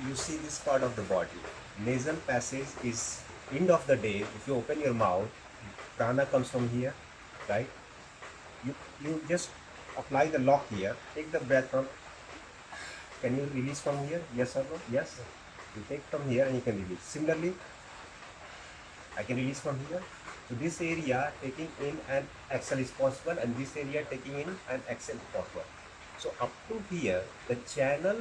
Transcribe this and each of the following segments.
you see this part of the body. Nasal passage is end of the day. If you open your mouth, prana comes from here, right? You just apply the lock here. Take the breath from. Can you release from here? Yes or no? Yes. You take from here and you can release. Similarly, I can release from here. So this area taking in and exhale is possible, and this area taking in and exhale is possible. So up to here, the channel,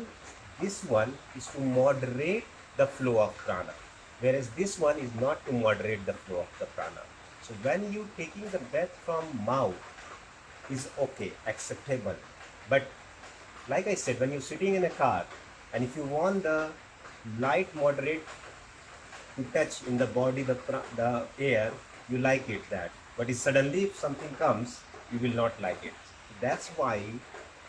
this one is to moderate the flow of prana, whereas this one is not to moderate the flow of the prana. So when you taking the breath from mouth is okay, acceptable. But like I said, when you're sitting in a car and if you want the light moderate to touch in the body the air, you like it that. But if suddenly if something comes, you will not like it. That's why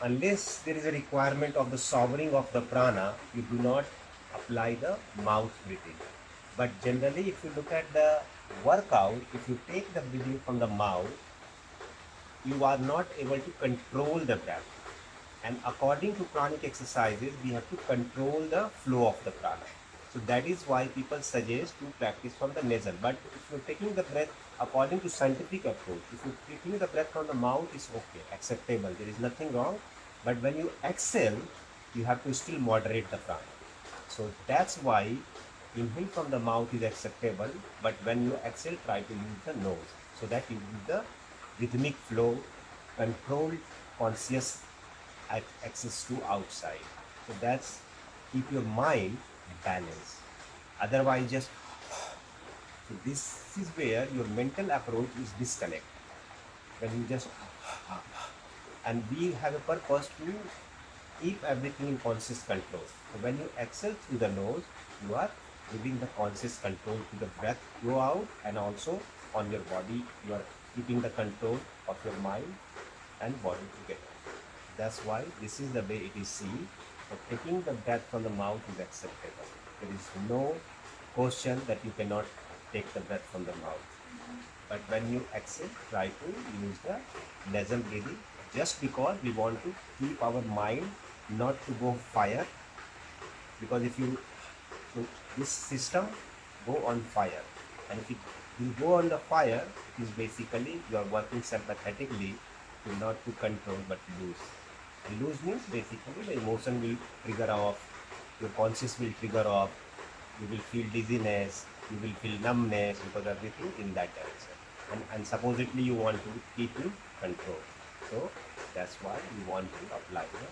unless there is a requirement of the sobering of the prana, you do not apply the mouth breathing. But generally, if you look at the workout, if you take the breathing from the mouth, you are not able to control the breath. And according to pranic exercises, we have to control the flow of the prana. So that is why people suggest to practice from the nasal. But if you're taking the breath according to scientific approach, if you're taking the breath from the mouth, it's okay, acceptable. There is nothing wrong. But when you exhale, you have to still moderate the prana. So that's why inhale from the mouth is acceptable. But when you exhale, try to use the nose so that you use the rhythmic flow, controlled, conscious access to outside. So that's keep your mind balanced. Otherwise, just so this is where your mental approach is disconnect. When you just and we have a purpose to keep everything in conscious control. So when you exhale through the nose, you are giving the conscious control to the breath go out, and also on your body, you are keeping the control of your mind and body together. That's why this is the way it is seen. So taking the breath from the mouth is acceptable. There is no question that you cannot take the breath from the mouth. But when you exhale, try to use the nasal breathing, just because we want to keep our mind not to go fire. Because if you so this system go on fire, and if you go on the fire, it is basically you are working sympathetically to not to control but lose. Lose means basically the emotion will trigger off, your conscious will trigger off, you will feel dizziness, you will feel numbness, because everything in that direction. And supposedly you want to keep in control. So that's why you want to apply the